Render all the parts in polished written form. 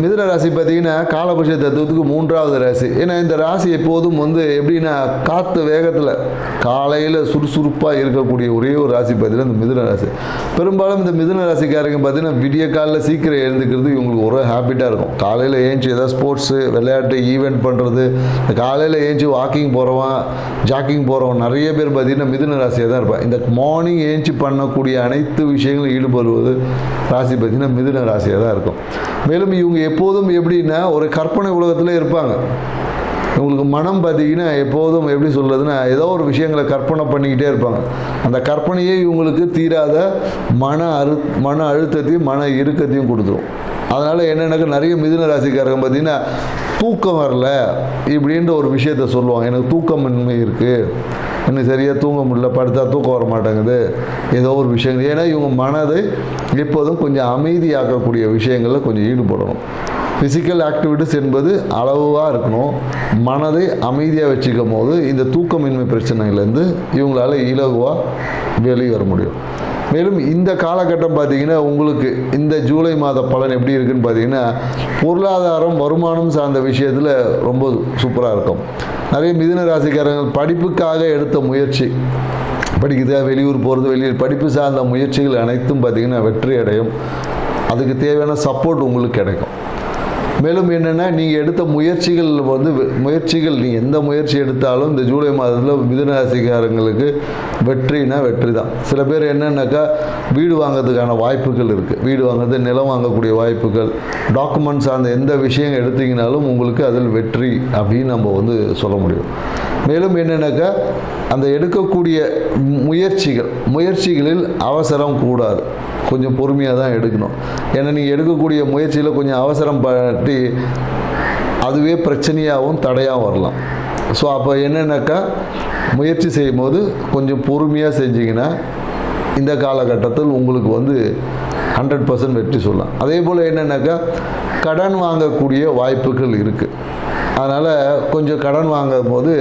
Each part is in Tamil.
மிதுன ராசி பார்த்தீங்கன்னா காலபுருஷ தத்துவத்துக்கு 3வது ராசி. ஏன்னா இந்த ராசி எப்போதும் எப்படின்னா காற்று வேகத்தில் காலையில் சுறுசுறுப்பாக இருக்கக்கூடிய ஒரே ஒரு ராசி பார்த்தீங்கன்னா இந்த மிதுன ராசி. பெரும்பாலும் இந்த மிதுன ராசிக்காரங்க பார்த்தீங்கன்னா விடிய காலையில் சீக்கிரம் எழுந்துக்கிறது இவங்களுக்கு ஒரு ஹேபிட்டாக இருக்கும். காலையில் ஏஞ்சி ஏதாவது ஸ்போர்ட்ஸு விளையாட்டு ஈவெண்ட் பண்ணுறது, காலையில் ஏஞ்சி வாக்கிங் போகிறவன் ஜாக்கிங் போகிறவன் நிறைய பேர் பார்த்தீங்கன்னா மிதுன ராசியாக தான் இருப்பான். இந்த மார்னிங் ஏஞ்சி பண்ணக்கூடிய அனைத்து விஷயங்களும் ஈடுபடுவது ராசி பார்த்தீங்கன்னா மிதுன ராசியாக தான் இருக்கும். மேலும் இவங்க எப்போதும் எப்படின்னா ஒரு கற்பனை உலகத்தில் இருப்பாங்க. இவங்களுக்கு மனம் பார்த்தீங்கன்னா எப்போதும் எப்படி சொல்கிறதுன்னா ஏதோ ஒரு விஷயங்களை கற்பனை பண்ணிக்கிட்டே இருப்பாங்க. அந்த கற்பனையே இவங்களுக்கு தீராத மன அழுத்தத்தையும் மன இறுக்கத்தையும் கொடுத்துரும். அதனால் என்னென்னாக்கா நிறைய மிதுன ராசிக்காரங்க பார்த்தீங்கன்னா தூக்கம் வரல இப்படின்ற ஒரு விஷயத்த சொல்லுவாங்க. எனக்கு தூக்கமின்மை இருக்குது, எனக்கு சரியாக தூங்க முடியல, படுத்தா தூக்கம் வர மாட்டேங்குது, ஏதோ ஒரு விஷயங்கள். ஏன்னா இவங்க மனதை எப்போதும் கொஞ்சம் அமைதியாக்கக்கூடிய விஷயங்களில் கொஞ்சம் ஈடுபடணும். ஃபிசிக்கல் ஆக்டிவிட்டிஸ் என்பது அளவாக இருக்கணும். மனதை அமைதியாக வச்சுக்கும் போது இந்த தூக்கமின்மை பிரச்சனையிலேருந்து இவங்களால இலகுவாக வெளியே வர முடியும். மேலும் இந்த காலகட்டம் பார்த்தீங்கன்னா உங்களுக்கு இந்த ஜூலை மாத பலன் எப்படி இருக்குன்னு பார்த்தீங்கன்னா பொருளாதாரம் வருமானம் சார்ந்த விஷயத்தில் ரொம்ப சூப்பராக இருக்கும். நிறைய மிதுன ராசிக்காரங்கள் படிப்புக்காக எடுத்த முயற்சி, படிக்குதா வெளியூர் போகிறது, படிப்பு சார்ந்த முயற்சிகள் அனைத்தும் பார்த்திங்கன்னா வெற்றி அடையும். அதுக்கு தேவையான சப்போர்ட் உங்களுக்கு கிடைக்கும். மேலும் என்னென்னா நீங்கள் எடுத்த முயற்சிகள் நீங்கள் எந்த முயற்சி எடுத்தாலும் இந்த ஜூலை மாதத்தில் மிதுன ராசிக்காரங்களுக்கு வெற்றினா வெற்றி தான். சில பேர் என்னென்னாக்கா வீடு வாங்கிறதுக்கான வாய்ப்புகள் இருக்குது. வீடு வாங்குறது, நிலம் வாங்கக்கூடிய வாய்ப்புகள், டாக்குமெண்ட்ஸ் அந்த எந்த விஷயம் எடுத்தீங்கனாலும் உங்களுக்கு அதில் வெற்றி அப்படின்னு நம்ம சொல்ல முடியும். மேலும் என்னென்னாக்கா அந்த எடுக்கக்கூடிய முயற்சிகளில் அவசரம் கூடாது, கொஞ்சம் பொறுமையாக தான் எடுக்கணும். ஏன்னா நீங்கள் எடுக்கக்கூடிய முயற்சியில் கொஞ்சம் அவசரம் பற்றி அதுவே பிரச்சனையாகவும் தடையாகவும் வரலாம். ஸோ அப்போ என்னென்னாக்கா முயற்சி செய்யும் போது கொஞ்சம் பொறுமையாக செஞ்சிங்கன்னா இந்த காலகட்டத்தில் உங்களுக்கு 100% வெற்றி சொல்லலாம். அதே போல் என்னென்னாக்கா கடன் வாங்கக்கூடிய வாய்ப்புகள் இருக்குது. அதனால் கொஞ்சம் கடன் வாங்கும் போது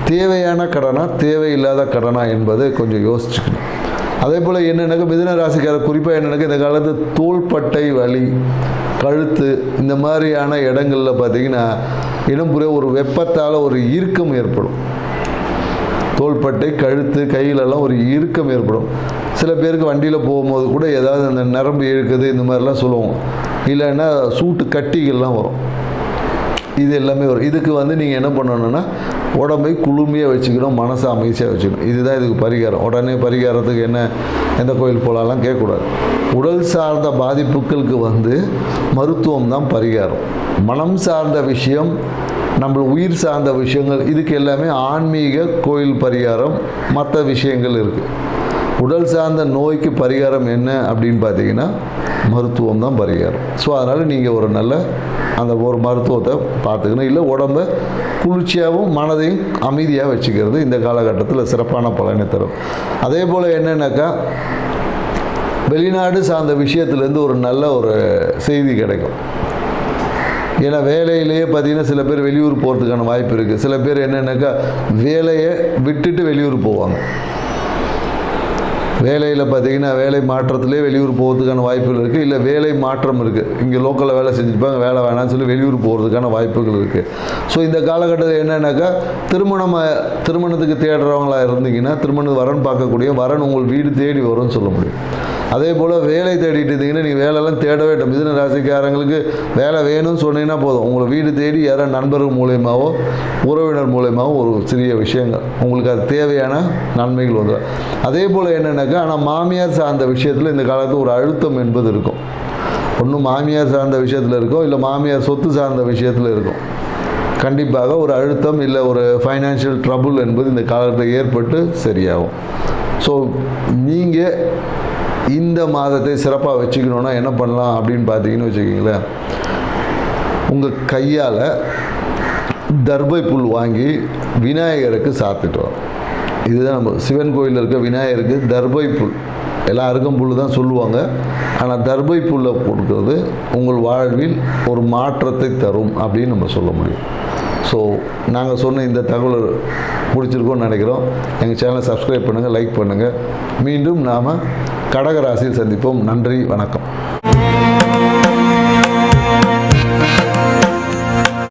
தேவையான கடனா தேவையில்லாத கடனா என்பதை கொஞ்சம் யோசிச்சுக்கணும். அதே போல் என்னென்னாக்கா மிதுன ராசிக்காரர் குறிப்பாக என்னென்னாக்கா இந்த காலத்து தோள்பட்டை வலி, கழுத்து இந்த மாதிரியான இடங்களில் பார்த்திங்கன்னா இடம்புற ஒரு வெப்பத்தால் ஒரு இறுக்கம் ஏற்படும். தோள்பட்டை, கழுத்து, கையிலெல்லாம் ஒரு இறுக்கம் ஏற்படும். சில பேருக்கு வண்டியில் போகும்போது கூட ஏதாவது அந்த நரம்பு இழுக்குது இந்த மாதிரிலாம் சொல்லுவோம். இல்லைன்னா சூட்டு கட்டிகள்லாம் வரும். இது எல்லாமே வரும். இதுக்கு நீங்கள் என்ன பண்ணணுன்னா உடம்பை குளுமையாக வச்சுக்கணும், மனசை அமைதியாக வச்சுக்கணும். இதுதான் இதுக்கு பரிகாரம். உடனே பரிகாரத்துக்கு எந்த கோயில் போகலாம் கேட்கக்கூடாது. உடல் சார்ந்த பாதிப்புகளுக்கு மருத்துவம் தான் பரிகாரம். மனம் சார்ந்த விஷயம், நம்ம உயிர் சார்ந்த விஷயங்கள், இதுக்கு எல்லாமே ஆன்மீக கோயில் பரிகாரம் மற்ற விஷயங்கள் இருக்குது. உடல் சார்ந்த நோய்க்கு பரிகாரம் என்ன அப்படின்னு பார்த்தீங்கன்னா மருத்துவம் தான் பரிகாரம். ஸோ அதனால் நீங்கள் ஒரு நல்ல ஒரு மருத்துவத்தை பார்த்துக்கணும். இல்லை உடம்பை குளிர்ச்சியாகவும் மனதையும் அமைதியாக வச்சுக்கிறது இந்த காலகட்டத்தில் சிறப்பான பலனை தரும். அதே போல் என்னென்னாக்கா வெளிநாடு சார்ந்த விஷயத்துலேருந்து ஒரு நல்ல ஒரு செய்தி கிடைக்கும். ஏன்னா வேலையிலேயே பார்த்தீங்கன்னா சில பேர் வெளியூர் போகிறதுக்கான வாய்ப்பு இருக்குது. சில பேர் என்னென்னாக்கா வேலையை விட்டுட்டு வெளியூர் போவாங்க. வேலையில் பார்த்தீங்கன்னா வேலை மாற்றத்திலே வெளியூர் போகிறதுக்கான வாய்ப்புகள் இருக்குது. இல்லை வேலை மாற்றம் இருக்குது, இங்கே லோக்கலில் வேலை செஞ்சுருப்பாங்க, வேலை வேணாம்னு சொல்லி வெளியூர் போகிறதுக்கான வாய்ப்புகள் இருக்குது. ஸோ இந்த காலகட்டத்தில் என்னென்னாக்கா திருமணத்துக்கு தேடுறவங்களா இருந்தீங்கன்னா வரன் பார்க்கக்கூடிய வரன் உங்கள் வீடு தேடி வரும்னு சொல்ல முடியும். அதே போல் வேலை தேடிட்டு இருந்தீங்கன்னா நீங்கள் வேலையெல்லாம் தேடவே இல்லை. மிதுன ராசிக்காரங்களுக்கு வேலை வேணும்னு சொன்னீங்கன்னா போதும், உங்களை வீடு தேடி யாரோ நண்பர்கள் மூலயமாவோ உறவினர் மூலயமாவோ ஒரு சிறிய விஷயங்கள் உங்களுக்கு அது தேவையான நன்மைகள் வந்துடும். அதே போல் என்னென்னாக்கா ஆனால் மாமியார் சார்ந்த விஷயத்தில் இந்த காலத்தில் ஒரு அழுத்தம் என்பது இருக்கும். ஒன்றும் மாமியார் சார்ந்த விஷயத்தில் இருக்கும், இல்லை மாமியார் சொத்து சார்ந்த விஷயத்தில் இருக்கும். கண்டிப்பாக ஒரு அழுத்தம் இல்லை ஒரு ஃபைனான்ஷியல் ட்ரபுள் என்பது இந்த காலத்தில் ஏற்பட்டு சரியாகும். ஸோ நீங்கள் இந்த மாதத்தை சிறப்பாக வச்சுக்கணுன்னா என்ன பண்ணலாம் அப்படின்னு பார்த்தீங்கன்னு வச்சுக்கிங்களேன், உங்கள் கையால் தர்பை புல் வாங்கி விநாயகருக்கு சாப்பிட்டுட்டு வரோம். இதுதான் நம்ம சிவன் கோயிலில் இருக்க விநாயகருக்கு தர்பை புல், எல்லாருக்கும் புல் தான் சொல்லுவாங்க. ஆனால் தர்பை புல்லை கொடுக்கறது உங்கள் வாழ்வில் ஒரு மாற்றத்தை தரும் அப்படின்னு நம்ம சொல்ல முடியும். ஸோ நாங்கள் சொன்ன இந்த தகவல் பிடிச்சிருக்கோன்னு நினைக்கிறோம். எங்கள் சேனலை சப்ஸ்கிரைப் பண்ணுங்கள், லைக் பண்ணுங்கள். மீண்டும் நாம் கடக ராசியில் சந்திப்போம். நன்றி, வணக்கம்.